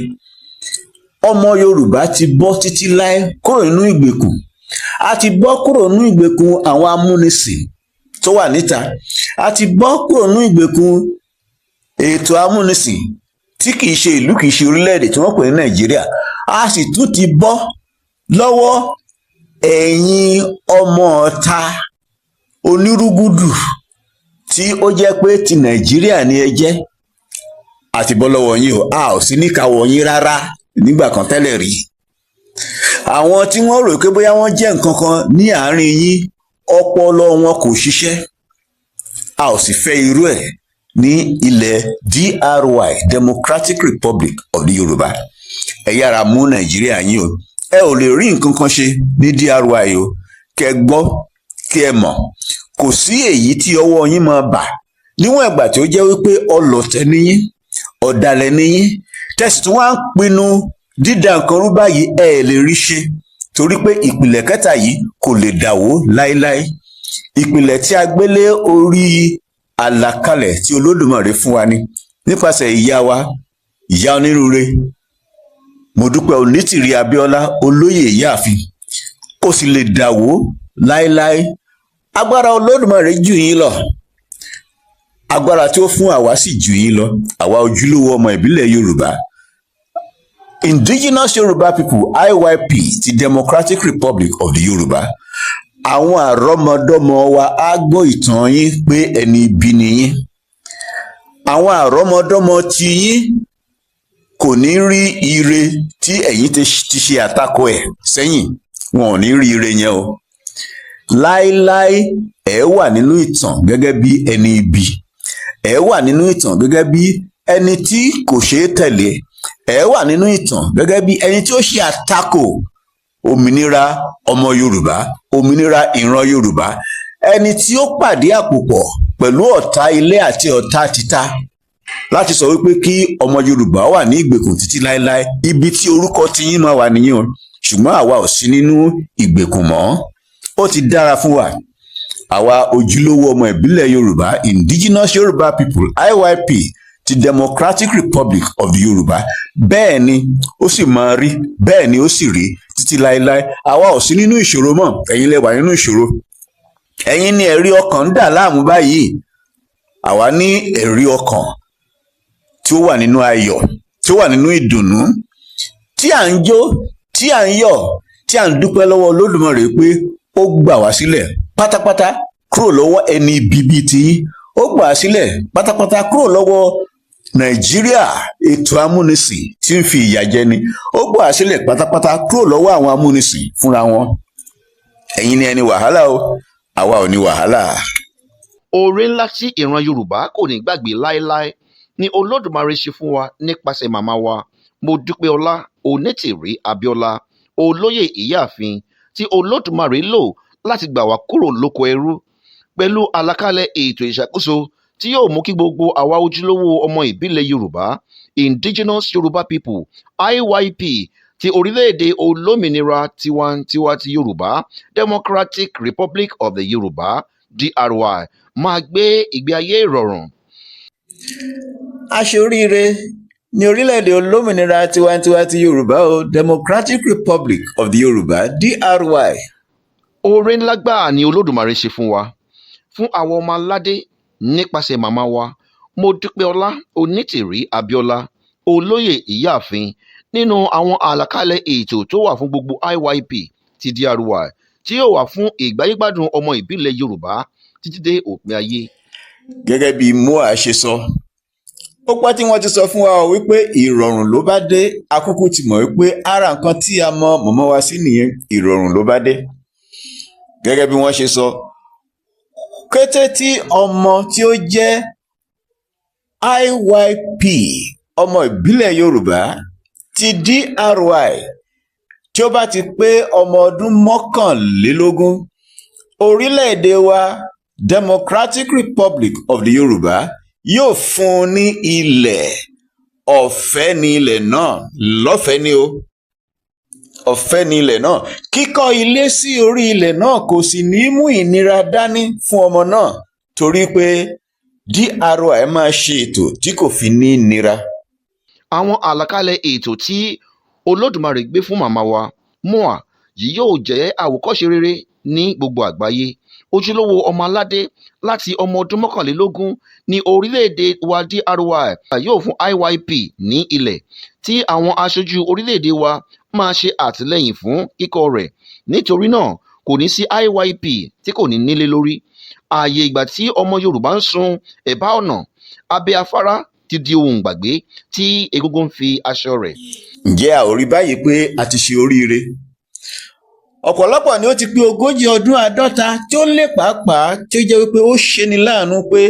Ọmọ Yorùbá ti bọ́ títí láé kúrò nínú ìgbèkùn, a ti bọ́ kúrò nínú ìgbèkùn àwọn amúnisìn tó wà níta, a ti bọ́ kúrò nínú ìgbèkùn ètò amúnisìn tí kìí ṣe ìlú, kìí ṣe orílẹ̀-èdè tí wọ́n pè ní Nàìjíríà. A sì tún ti bọ́ lọ́wọ́ ẹ̀yin ọmọ ọ̀ta onírúgúdù tí ó jẹ́ pé ti Nàìjíríà ni ẹ jẹ́. A ti bọ́ lọ́wọ́ yín o, a ò sí níkàáwọ́ yín rárá nígbà kan tẹ́lẹ̀ rí. Àwọn tí wọ́n rò pé bóyá wọ́n jẹ́ nǹkan kan ní àárín yín, ọpọlọ wọn kò ṣiṣẹ́. A ò sì fẹ́ irú ẹ̀ ní ilẹ̀ DRY, Democratic Republic of the Yoruba. Ẹ yára mú Nàìjíríà yín o, ẹ ò lè rí nǹkan kan ṣe ní DRY o, kẹ́ gbọ́ kí ẹ mọ̀. Kò sí èyí tí ọwọ́ yín máa bà níwọ̀n ìgbà tí ó jẹ́ wípé ọlọ̀tẹ̀ ni yín, ọ̀dàlẹ̀ ni yín, tẹ̀sí tí wọ́n á pinnu dídá nǹkan rú báyìí, ẹ lè rí ṣe torí pé ìpìlẹ̀ kẹta yìí kò lè dàwó láéláé. Ìpìlẹ̀ tí a gbélé orí àlàkalẹ̀ tí Olódùmarè fún wa ni nípasẹ̀ ìyá wa, ìyá onírúure Modúpẹ́ Onítìrí-Abíọ́lá olóyè ìyáàfin, kò sì lè dàwó láéláé. Agbára Olódùmarè jù yín lọ, agbára tí ó fún àwa sì jù yín lọ, àwa ojúlówó ọmọ ìbílẹ̀ Yorùbá, Indigenous Yoruba People IYP ti Democratic Republic of the Yoruba. Àwọn àrọ́mọdọ́mọ wa á gbọ́ ìtàn yín pé ẹni ibi ni yín. Àwọn àrọ́mọdọ́mọ ti yín kò ní rí ire tí ẹ̀yin ti ṣe àtakò ẹ̀ sẹ́yìn, wọn ò ní rí ire yẹn o. Láéláé ẹ wà nínú ìtàn gẹ́gẹ́ bí ẹni ibi, ẹ wà nínú ìtàn gẹ́gẹ́ bí ẹni tí kò ṣeé tẹ̀lé, ẹ wà nínú ìtàn gẹ́gẹ́ bí ẹni tí ó ṣe àtakò òmìnira ọmọ Yorùbá, òmìnira ìran Yorùbá, ẹni tí ó pàdé àpòpọ̀ pẹ̀lú ọ̀tá ilé àti ọ̀tá títa láti sọ wípé kí ọmọ Yorùbá wà ní ìgbèkùn títí láéláé. Ibi tí orúkọ ti yín máa wà nìyẹn o, ṣùgbọ́n àwa ò sí nínú ìgbèkùn mọ́. Ó ti dára fún wa, àwa ojúlówó ọmọ ìbílẹ̀ Yorùbá, Indigenous Yoruba People IYP ti Democratic Republic of the Yoruba. Bẹ́ẹ̀ ni ó sì máa rí, bẹ́ẹ̀ ni ó sì rí títí láéláé. Àwa ò sí nínú ìṣòro mọ́, ẹ̀yin lẹ wà nínú ìṣòro. Ẹ̀yin ni ẹ̀rí ọkàn ń dà láàmú báyìí. Àwa ní ẹ̀rí ọkàn tí ó wà nínú ayọ̀, tí ó wà nínú ìdùnnú, tí à ń jó, tí à ń yọ̀, tí à ń dúpẹ́ lọ́wọ́ Olódùmarè pé ó gbà wá sílẹ̀ pátápátá kúrò lọ́wọ́ ẹni bíbí tiyín. Ó gbà wá sílẹ̀ pátápátá kúrò lọ́wọ́ Nàìjíríà ètò amúnisìn tí ń fi ìyà jẹni. Ó gbà wá sílẹ̀ pátápátá kúrò lọ́wọ́ àwọn amúnisìn fúnra wọn. Ẹ̀yin ni ẹni wàhálà o, àwa ò ní wàhálà. Oore ńlá tí ìran Yorùbá kò ní gbàgbé láéláé ni Olódùmarè ṣe fún wa nípasẹ̀ màmá wa Mrsmudupeonitirimkoabiola, olóyè ìyáàfin tí Olódùmarè lò láti gbà wá kúrò lóko ẹrú pẹ̀lú àlàkalẹ̀ ètò ìṣàkóso tí yóò mú kí gbogbo àwa ojúlówó ọmọ ìbílẹ̀ Yorùbá, Indigenous Yoruba People IYP ti orílẹ̀-èdè olómìnira tiwantiwa ti Yorùbá, Democratic Republic of the Yoruba DRY, máa gbé ìgbé ayé ìrọ̀rùn. Aṣoríire ní orílẹ̀-èdè olómìnira tiwantiwa ti Yorùbá o, Democratic Republic of the Yoruba DRY. Oore ńlá gbáà ni Olódùmarè ṣe fún wa, fún àwọn ọmọ aládé nípasẹ̀ màmá wa Mrsmudupeonitirimkoabiola, olóyè ìyáàfin, nínú àwọn àlàkalẹ̀ ètò tó wà fún gbogbo IYP ti DRY tí yóò wà fún ìgbáyégbádùn ọmọ ìbílẹ̀ Yorùbá títí dé òpin ayé. Gẹ́gẹ́ bí Moa ṣe sọ, ó pẹ́ tí wọ́n ti sọ fún wa wípé ìrọ̀rùn ló bá dé. Akúkú ti mọ̀ wípé ara nǹkan tí a mọ mọ̀mọ́ wa sí nìyẹn, ìrọ̀rùn ló bá dé. Gẹ́gẹ́ bí wọ́n ṣe sọ, kété tí ọmọ tí ó jẹ́ IYP, ọmọ ìbílẹ̀ Yorùbá ti DRY, tí ó bá ti pé ọmọ ọdún 21, orílẹ̀-èdè wa Democratic Republic of the Yoruba yóò fún un ní ilẹ̀. Ọ̀fẹ́ ni ilẹ̀ náà, lọ́fẹ̀ẹ́ ni o, ọ̀fẹ́ ni ilẹ̀ náà. Kíkọ́ ilé sí orí ilẹ̀ náà kò sì ní mú ìnira dání fún ọmọ náà, torí pé DRY máa ṣe ètò tí kò fi ní nira. Àwọn àlàkalẹ̀ ètò tí Olódùmarè gbé fún màmá wa Moa yìí yóò jẹ́ àwòkọ́ṣe rere ní gbogbo àgbáyé. Ojúlówó ọmọ aládé láti ọmọ ọdún 21 ní orílẹ̀-èdè wa DRY yóò fún IYP ní ilẹ̀ tí àwọn aṣojú orílẹ̀-èdè wa máa ṣe àtìlẹ́yìn fún kíkọ́ rẹ̀. Nítorí náà kò ní sí IYP tí kò ní nílé lórí. Ààyè ìgbà tí ọmọ Yorùbá ń sun ẹ̀bá ọ̀nà, abẹ́ afárá ti di ohun gbàgbé tí egúngún fi aṣọ rẹ̀. Ǹjẹ́ a ò rí báyìí pé a ti ṣe oríire? Ọ̀pọ̀lọpọ̀ ni ó ti pé 40 ọdún 50 tí ó lé pàápàá, tí ó jẹ́ wípé ó ṣeni láàánú pé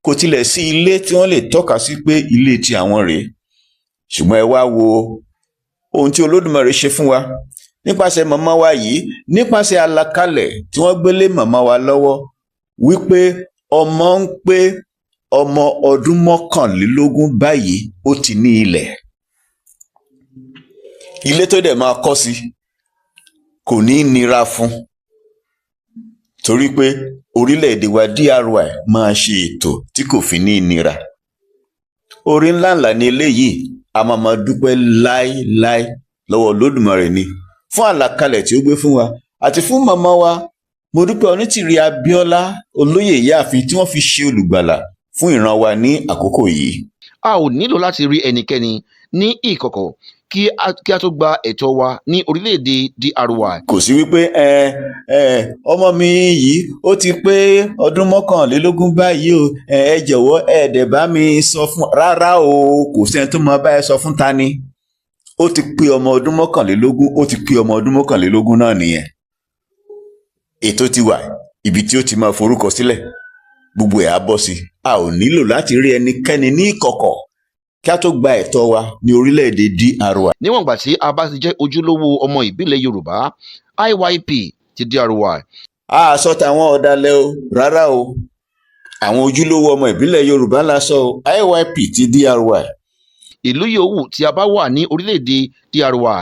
kò tilẹ̀ sí ilé tí wọ́n lè tọ́ka sí pé ilé ti àwọn rèé. Ṣùgbọ́n ẹ wá wo ohun tí Olódùmarè ṣe fún wa nípasẹ̀ màmá wa yìí, nípasẹ̀ àlàkalẹ̀ tí wọ́n gbélé màmá wa lọ́wọ́ wípé ọmọ ń pé ọmọ ọdún 21 báyìí ó ti ní ilẹ̀. Ilé tó dẹ̀ máa kọ́ sí kò ní nira fún, torí pé orílẹ̀-èdè wa DRY máa ṣe ètò tí kò fi ní nira. Oore ńláńlá ni eléyìí, a máa dúpẹ́ láéláé lọ́wọ́ Olódùmarè ni fún àlàkalẹ̀ tí ó gbé fún wa, àti fún màmá wa Mrsmudupeonitirimkoabiola, olóyè ìyáàfin, tí wọ́n fi ṣe olùgbàlà fún ìran wa ní àkókò yìí. A ò nílò láti rí ẹnikẹ́ni ní ìkọ̀kọ̀ kí a tó gba ẹ̀tọ́ wa ní orílẹ̀-èdè DRY. Kò sí wípé ọmọ mi yìí ó ti pé ọdún 21 báyìí o, ẹ jọ̀wọ́ ẹ dẹ̀ bá mi sọ fún. Rárá o, kò sẹ́ni tó máa bá ẹ sọ fún ta ni. Ó ti pé ọmọ ọdún 21, ó ti pé ọmọ ọdún 21 náà nìyẹn. Ètò ti wà, ibi tí ó ti máa forúkọ sílẹ̀, gbogbo ẹ̀ á bọ́ sí. A ò nílò láti rí ẹnikẹ́ni ní ìkọ̀kọ̀ kí a tó gba ẹ̀tọ́ wa ní orílẹ̀-èdè DRY. Níwọ̀n ìgbà tí a bá ti jẹ́ ojúlówó ọmọ ìbílẹ̀ Yorùbá IYP ti DRY. A sọ tàwọn ọ̀dàlẹ̀ o, rárá o. Àwọn ojúlówó ọmọ ìbílẹ̀ Yorùbá la sọ o, IYP ti DRY. Ìlú yòówù tí a bá wà ní orílẹ̀-èdè DRY,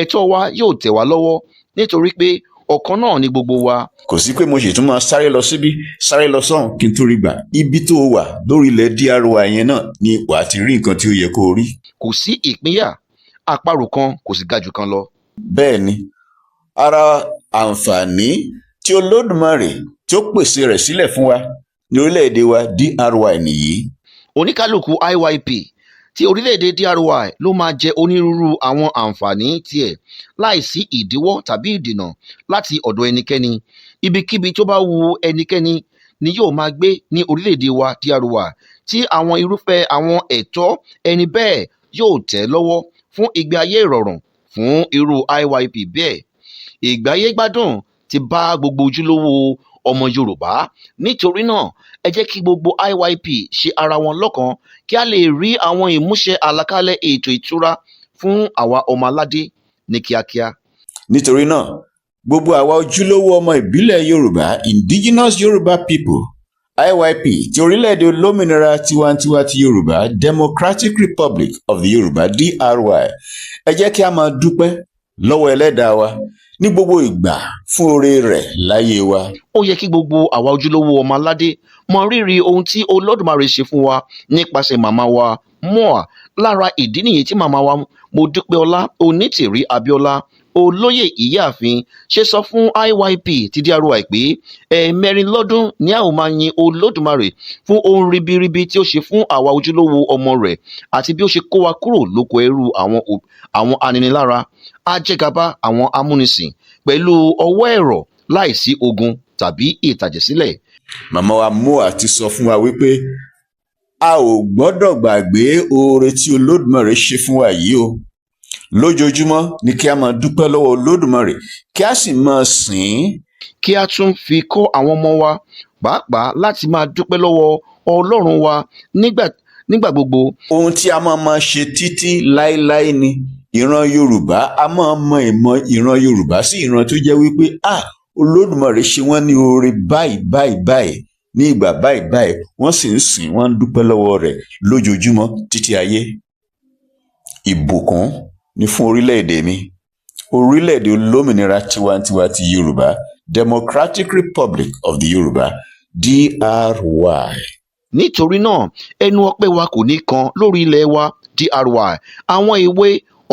ẹ̀tọ́ wa yóò tẹ̀ wá lọ́wọ́, nítorí pé ọ̀kan náà ni gbogbo wa. kò sí pé mo sì tún máa sáré lọ síbí sáré lọ sọ́hùn kí n tó rí gbà. ibi tó wà lórí ilẹ̀ DRY yẹn náà ni wàá ti rí nǹkan tí ó yẹ kó o rí. kò sí ìpínyà, àparò kan kò sì ga jù kan lọ. bẹ́ẹ̀ ni ara àǹfààní tí Olódùmarè tí ó pèsè rẹ̀ sílẹ̀ fún wa ní orílẹ̀-èdè wa DRY nìyí. oníkálukú IYP tí orílẹ̀-èdè DRY ló máa jẹ onírúurú àwọn àǹfààní tiẹ̀ láìsí ìdíwọ́ tàbí ìdènà láti ọ̀dọ̀ ẹnikẹ́ni. ibikíbi tó bá wu ẹnikẹ́ni ni yóò máa gbé ní orílẹ̀-èdè wa DRY tí àwọn irúfẹ́ àwọn ẹ̀tọ́ ẹni bẹ́ẹ̀ yóò tẹ̀ lọ́wọ́ fún ìgbé ayé ìrọ̀rùn fún irú IYP bẹ́ẹ̀. ìgbé ayé gbádùn ti bá gbogbo ojúlówó ọmọ Yorùbá. nítorí náà ẹ jẹ́ kí gbogbo IYP ṣe ara wọn lọ́kan kí a lè rí àwọn ìmúṣẹ àlàkalẹ̀ ètò ìtura fún àwa ọmọ aládé ní kíákíá. nítorí náà gbogbo àwa ojúlówó ọmọ ìbílẹ̀ Yorùbá indigenous Yoruba people IYP ti orílẹ̀-èdè olómìnira tiwantiwa ti Yorùbá Democratic Republic of the Yorùbá DRY ẹ jẹ́ kí a máa dúpẹ́ lọ́wọ́ ẹlẹ́dàá wa ní gbogbo ìgbà fún oore rẹ̀ láyé wa. ó yẹ kí gbogbo àwa ojúlówó ọmọ aládé mọ rírì ohun tí Olódùmarè ṣe fún wa nípasẹ̀ màmá wa Moa. lára ìdí nìyí tí màmá wa Modupeonitirimkoabiola olóyè ìyáàfin ṣe sọ fún IYP ti DRY pé ẹ̀ẹ̀mẹrin lọ́dún ni a ó máa yin Olódùmarè fún ohun ribiribi tí ó ṣe fún àwa ojúlówó ọmọ rẹ̀ àti bí ó ṣe kó wa kúrò lóko ẹrú àwọn aninilára ajẹgàba àwọn amúnisìn pẹ̀lú ọwọ́ ẹ̀rọ̀ láìsí ogun tàbí ìtàjẹ̀sílẹ̀. màmá wa Moa ti sọ fún wa wípé a ò gbọ́dọ̀ gbàgbé oore tí Olódùmarè ṣe fún wa yìí o. lójoojúmọ́ ni kí a máa dúpẹ́ lọ́wọ́ Olódùmarè kí a sì máa sìn ín. kí a tún fi kọ́ àwọn ọmọ wa pàápàá láti máa dúpẹ́ lọ́wọ́ Ọlọ́run wa nígbà gbogbo. ohun tí a máa ṣe títí láéláé ni ìran Yorùbá a máa mọ ìmọ̀ ìran Yorùbá sí ìran tó jẹ́ wípé Olódùmarè ṣe wọ́n ní oore báyìí ní ìgbà báyìí wọ́n sì ń sìn wọ́n ń dúpẹ́ lọ́wọ́ rẹ̀ lójoojúmọ́ títí ayé. ìbùkún ni fún orílẹ̀-èdè mi orílẹ̀-èdè olómìnira tiwantiwa ti Yorùbá Democratic Republic of the Yorùbá DRY. nítorí náà ẹnu ọpẹ́ wa kò ní kan lórí ilẹ̀ wa DRY. àwọn èwe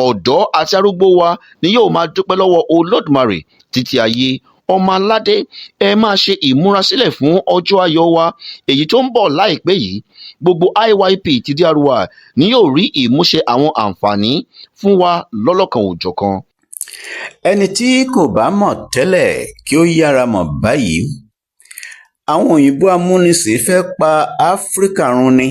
ọ̀dọ́ àti arúgbó wa ni yóò máa dúpẹ́ lọ́wọ́ Olódùmarè títí ayé. ọmọ aládé ẹ máa ṣe ìmúrasílẹ̀ fún ọjọ́ ayọ̀ wa èyí tó ń bọ̀ láìpẹ́ yìí. gbogbo IYP ti DRY ni yóò rí ìmúṣẹ àwọn àǹfààní fún wa lọ́lọ́kan òjọ̀kan. ẹni tí kò bá mọ̀ tẹ́lẹ̀ kí ó yára mọ̀ báyìí. àwọn òyìnbó amúnisìn fẹ́ pa Áfíríkà run ni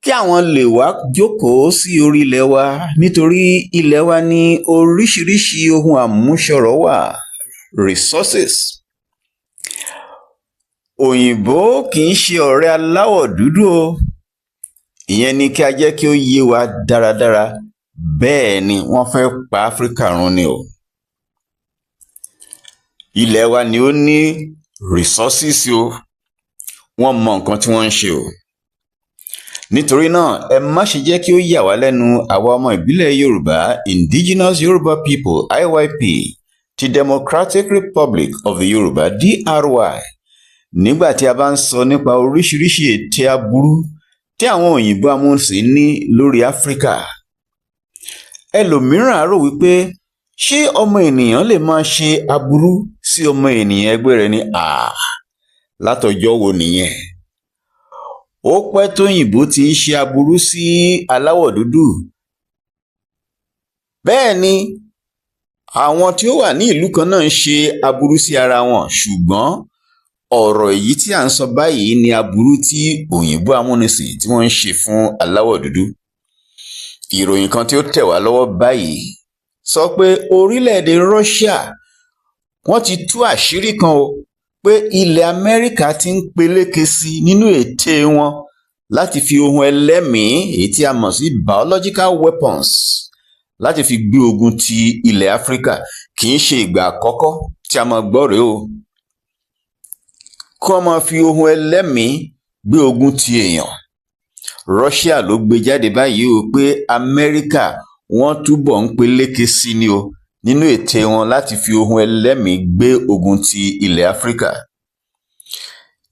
kí àwọn lè wá jókòó sí orí ilẹ̀ wa nítorí ilẹ̀ wa ní oríṣiríṣi ohun àmúṣọrọ̀ wà resources. òyìnbó kì í ṣe ọ̀rẹ́ aláwọ̀ dúdú o ìyẹn ni kí a jẹ́ kí ó yé wa dáradára bẹ́ẹ̀ ni wọ́n fẹ́ pa Áfíríkà run ni o. ilẹ̀ wa ni ó ní resources o wọ́n mọ nǹkan tí wọ́n ń ṣe o. nítorí náà ẹ má ṣe jẹ́ kí ó yà wá lẹ́nu àwa ọmọ ìbílẹ̀ Yorùbá indigenous Yoruba people IYP ti Democratic Republic of the Yorùbá DRY nígbà tí a bá ń sọ nípa oríṣiríṣi ète aburú tí àwọn òyìnbó amúnisìn ní lórí Áfíríkà. ẹlòmíràn á rò wípé ṣé ọmọ ènìyàn lè máa ṣe aburú sí ọmọ ènìyàn ẹgbẹ́ rẹ̀ ní látọjọ́ wo nìyẹn. ó pẹ́ tóyìnbó ti ń ṣe aburú sí aláwọ̀ dúdú. bẹ́ẹ̀ ni àwọn tí ó wà ní ìlú kan náà ń ṣe aburú sí ara wọn ṣùgbọ́n ọ̀rọ̀ èyí tí à ń sọ báyìí ni aburú tí òyìnbó amúnisìn tí wọ́n ń ṣe fún aláwọ̀ dúdú. ìròyìn kan tí ó tẹ̀ wá lọ́wọ́ báyìí sọ pé orílẹ̀-èdè Russia wọ́n ti tú àṣírí kan o pé ilẹ̀ Amẹ́ríkà ti ń peléke sí nínú ète wọn láti fi ohun ẹlẹ́mìí èyí tí a mọ̀ sí biological weapons láti fi gbé ogun ti ilẹ̀ Áfíríkà. kì í ṣe ìgbà àkọ́kọ́ tí a máa gbọ́ rèé o kó máa fi ohun ẹlẹ́mìí gbé ogun ti èèyàn. Russia ló gbé jáde báyìí o pé Amẹ́ríkà wọ́n túbọ̀ ń peléke sí ni o nínú ète wọn láti fi ohun ẹlẹ́mìí gbé ogun ti ilẹ̀ Áfíríkà.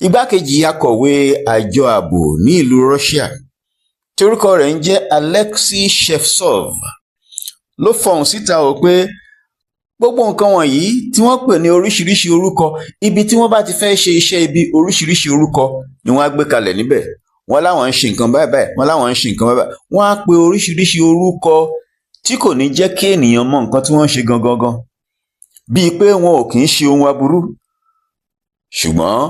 Igbákejì akọ̀wé àjọ ààbò ní ìlú Russia tí orúkọ rẹ̀ ń jẹ́ Alexei Shevtsov ló fọhùn síta pé gbogbo nǹkan wọ̀nyí tí wọ́n pè ní oríṣiríṣi orúkọ, ibi tí wọ́n bá ti fẹ́ ṣe iṣẹ́ ibi oríṣiríṣi orúkọ ni wọ́n á gbé kalẹ̀ níbẹ̀. Wọ́n láwọn ń ṣe nǹkan báyìí báyìí, wọ́n láwọn ń ṣe nǹkan báyìí báyìí. Wọ́n á pe oríṣiríṣi orúkọ tí kò ní jẹ́ kí ènìyàn mọ nǹkan tí wọ́n ń ṣe gangan, bíi pé wọn ò kì í ṣe ohun aburú. Ṣùgbọ́n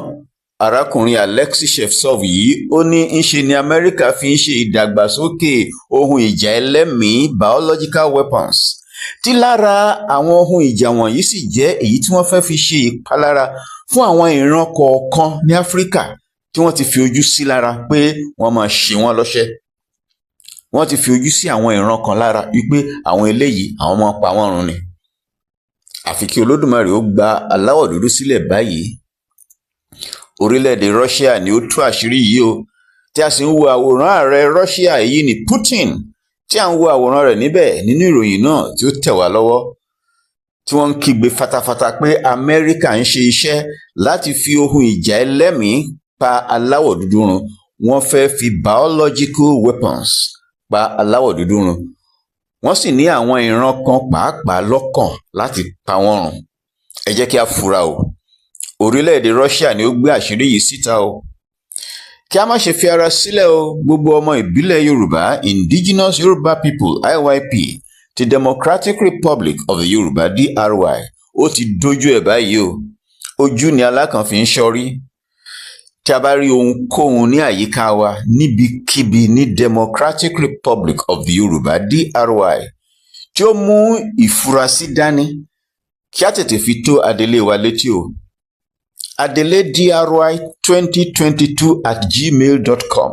arákùnrin Alexei Shevtsov yìí ó ní ńṣe ni Amẹ́ríkà fi ń ṣe ìdàgbàsókè ohun ìjà ẹlẹ́mìí biological weapons, tí lára àwọn ohun ìjà wọ̀nyí sì jẹ́ èyí tí wọ́n fẹ́ fi ṣe ìpalára fún àwọn ìran kọ̀ọ̀kan ní Áfíríkà tí wọ́n ti fi ojú sí lára pé wọ́n máa ṣe wọ́n lọ́ṣẹ́. Wọ́n ti fi ojú sí àwọn ìran kan lára wípé àwọn eléyìí àwọn máa pa wọ́n run ni. Àfi kí Olódùmarè ó gba aláwọ̀ dúdú sílẹ̀ báyìí. Orílẹ̀-èdè Russia ni ó tú àṣírí yìí o, tí a sì ń wo àwòrán ààrẹ Russia èyí ni Putin, tí à ń wo àwòrán rẹ̀ níbẹ̀ nínú ìròyìn náà tí ó tẹ̀ wá lọ́wọ́, tí wọ́n ń kígbe fatafata pé Amẹ́ríkà ń ṣe iṣẹ́ láti fi ohun ìjà ẹlẹ́mìí pa aláwọ̀ dúdú run. Wọ́n fẹ́ fi biological weapons pa aláwọ̀ dúdú run. Wọ́n sì ní àwọn ìran kan pàápàá lọ́kàn láti pa wọ́n run. Ẹ jẹ́ kí a fura o. Orílẹ̀-èdè Russia ni ó gbé àṣírí yìí síta o. Kí a má ṣe fi ara sílẹ̀ o, gbogbo ọmọ ìbílẹ̀ Yorùbá, Indigenous Yoruba People IYP ti Democratic Republic of the Yoruba DRY ó ti dojú ẹ̀ báyìí o. Ojú ni alákàn fi ń ṣọ́rí. Tí a bá rí ohunkóhun ní àyíká wa níbikíbi ní Democratic Republic of the Yoruba DRY tí ó mú ìfurasí dání, kí a tètè fi tó adelé wa létí o. adeledry2022@gmail.com.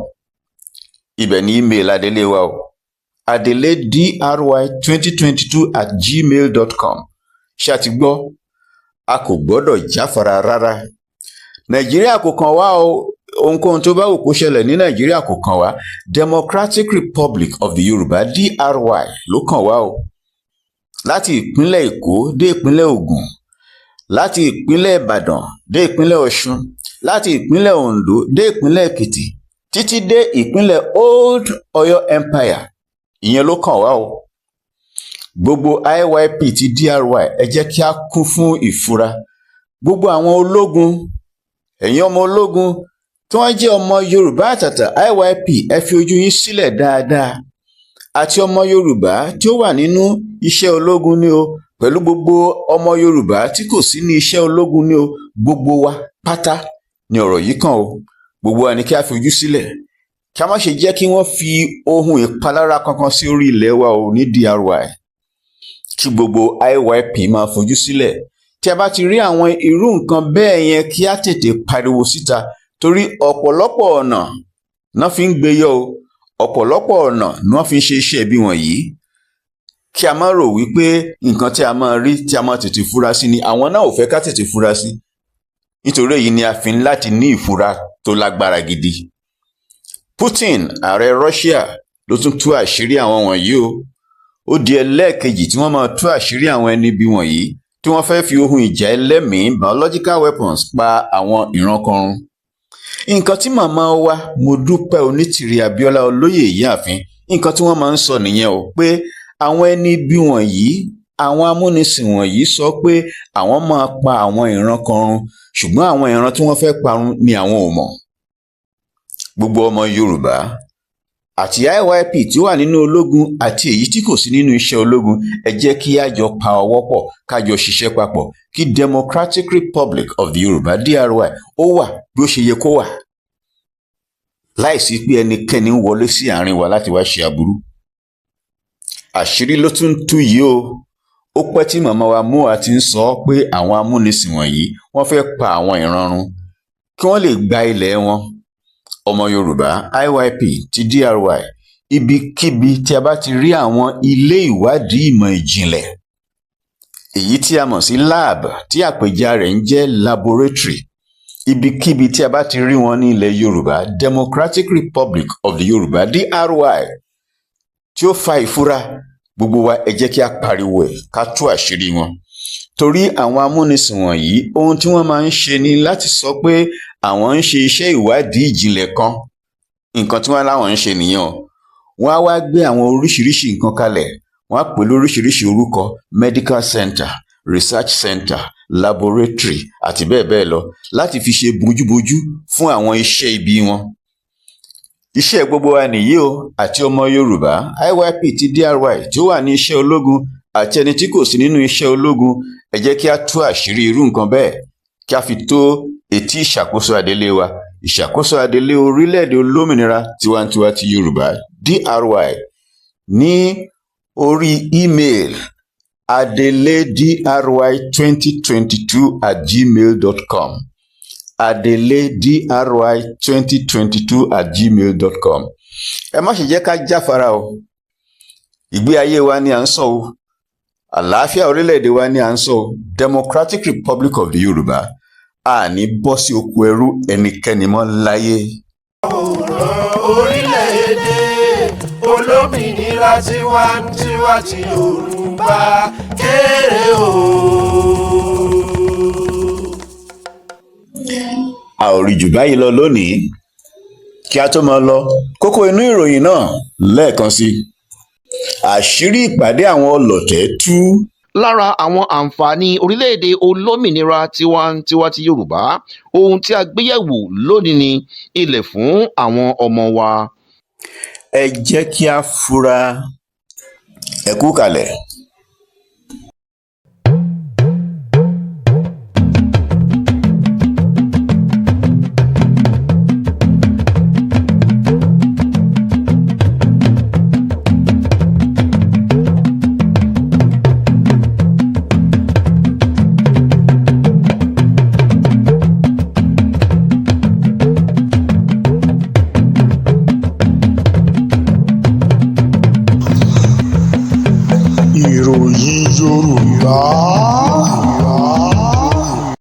Ibẹ̀ ni email adelé wa o. adeledry2022@gmail.com. Ṣé a ti gbọ́? A kò gbọ́dọ̀ jáfara rárá. Nàìjíríà kò kàn wá o. Ohunkóhun tó bá wù kó ṣẹlẹ̀ ní Nàìjíríà kò kàn wá. Democratic Republic of the Yoruba DRY ló kàn wá o. Láti ìpínlẹ̀ Èkó dé ìpínlẹ̀ Ògùn, láti ìpínlẹ̀ Ìbàdàn dé ìpínlẹ̀ Ọ̀ṣun, láti ìpínlẹ̀ Oǹdó dé ìpínlẹ̀ Èkìtì, títí dé ìpínlẹ̀ Old Ọ̀yọ́ Empire, ìyẹn ló kàn wá o. Gbogbo IYP ti DRY ẹ jẹ́ kí a kún fún ìfura. Gbogbo àwọn ológun, ẹ̀yin ọmọ ológun tí wọ́n jẹ́ ọmọ Yorùbá àtàtà IYP ẹ fi ojú yín sílẹ̀ dáadáa. Àti ọmọ Yorùbá tí ó wà nínú iṣẹ́ ológun ni o, pẹ̀lú gbogbo ọmọ Yorùbá tí kò sí ní iṣẹ́ ológun ni o, gbogbo wa pátá ni ọ̀rọ̀ yìí kàn o. Gbogbo wa ni kí a fi ojú sílẹ̀, kí a má ṣe jẹ́ kí wọ́n fi ohun ìpalára kankan sí orí ilẹ̀ wa o ní DRY. Kí gbogbo IYP máa fojú sílẹ̀. Tí a bá ti rí àwọn irú nǹkan bẹ́ẹ̀ yẹn, kí a tètè pariwo síta, torí ọ̀pọ̀lọpọ̀ ọ̀nà náà fi ń gbé yọ o. Ọ̀pọ̀lọpọ̀ ọ̀nà ni wọ́n fi ń ṣe iṣẹ́ ibi wọ̀nyí. Kí a má rò wípé nǹkan tí a máa rí tí a máa tètè fura sí ni àwọn náà ò fẹ́ ká tètè fura sí. Nítorí èyí ni a fi ń láti ní ìfura tó lágbára gidi. Putin, ààrẹ Russia, ló tún tú àṣírí àwọn wọ̀nyí o. Ó di ẹlẹ́ẹ̀kejì tí wọ́n máa tú àṣírí àwọn ẹni ibi wọ̀nyí tí wọ́n fẹ́ fi ohun ìjà ẹlẹ́mìí biological weapons pa àwọn ìran kan run. Nǹkan tí màmá wa Mrsmudupeonitirimkoabiola olóyè Ìyáàfin, nǹkan tí wọ́n máa ń sọ nìyẹn o, pé àwọn ẹni ibi wọ̀nyí, àwọn amúnisìn wọ̀nyí sọ pé àwọn máa pa àwọn ìran kan run, ṣùgbọ́n àwọn ìran tí wọ́n fẹ́ parun ni àwọn ò mọ̀. Gbogbo ọmọ Yorùbá àti IYP tí ó wà nínú ológun àti èyí tí kò sí nínú iṣẹ́ ológun, ẹ jẹ́ kí a jọ pa ọwọ́ pọ̀, ká jọ ṣiṣẹ́ papọ̀, kí Democratic Republic of the Yoruba DRY ó wà bí ó ṣe yẹ kó wà, láìsí pé ẹnikẹ́ni ń wọlé sí àárín wa láti wá ṣe aburú. Àṣírí ló tún tú yìí o. Ó pẹ́ tí màmá wa Mua ti ń sọ pé àwọn amúnisìn wọ̀nyí wọ́n fẹ́ pa àwọn ìran run kí wọ́n lè gba ilẹ̀ wọn. Ọmọ Yorùbá IYP ti DRY, ibikíbi tí a bá ti rí àwọn ilé ìwádìí ìmọ̀ ìjìnlẹ̀, èyí tí a mọ̀ sí lab tí àpèjá rẹ̀ ń jẹ́ laboratory, ibikíbi tí a bá ti rí wọn ní ilẹ̀ Yorùbá, Democratic Republic of the Yoruba DRY, tí ó fa ìfura, gbogbo wa ẹ jẹ́ kí a pariwo ẹ̀ ká tú àṣírí wọn. Torí àwọn amúnisìn wọ̀nyí ohun tí wọ́n máa ń ṣe ni láti sọ pé àwọn ń ṣe iṣẹ́ ìwádìí ìjìnlẹ̀ kan. Nǹkan tí wọ́n láwọn ń ṣe nìyẹn o. Wọ́n á wá gbé àwọn oríṣiríṣi nǹkan kalẹ̀, wọ́n á pè lóríṣiríṣi orúkọ: medical center, research center, laboratory àti bẹ́ẹ̀ bẹ́ẹ̀ lọ, láti fi ṣe bójúbójú fún àwọn iṣẹ́ ibi wọn. Iṣẹ́ gbogbo wa nìyí o, àti ọmọ Yorùbá, IYP ti DRY tí ó wà ní iṣẹ́ ológun àti ẹni tí kò sí nínú iṣẹ́ ológun, ẹ jẹ́ kí a tú àṣírí irú nǹkan bẹ́ẹ̀ kí a fi tó etí ìṣàkóso adelé wa, ìṣàkóso adelé orílẹ̀-èdè olómìnira tiwantiwa ti Yorùbá DRY, ní orí email adeledry2022@gmail.com adeledry2022@gmail.com. Ẹ má ṣe jẹ́ ká jáfara o. Ìgbé ayé wa ni à ń sọ o, àlàáfíà orílẹ̀-èdè wa ni à ń sọ o. Democratic Republic of the Yorùbá, a ní bọ́ sí oko ẹrú ẹnikẹ́ni mọ́ láyé. Àwòrán orílẹ̀-èdè olómìnira tiwantiwa ti Yorùbá kéré o. A ò rí jù báyìí lọ lónìí. Kí a tó máa lọ, kókó inú ìròyìn náà lẹ́ẹ̀kan sí. Àṣírí ìpàdé àwọn ọlọ̀tẹ̀ tú. Lára àwọn àǹfààní orílẹ̀-èdè olómìnira tiwantiwa ti Yorùbá, ohun tí a gbéyẹ̀wò lónìí ni ilẹ̀ fún àwọn ọmọ wa. Ẹ jẹ́ kí a fura. Ẹ kú kalẹ̀.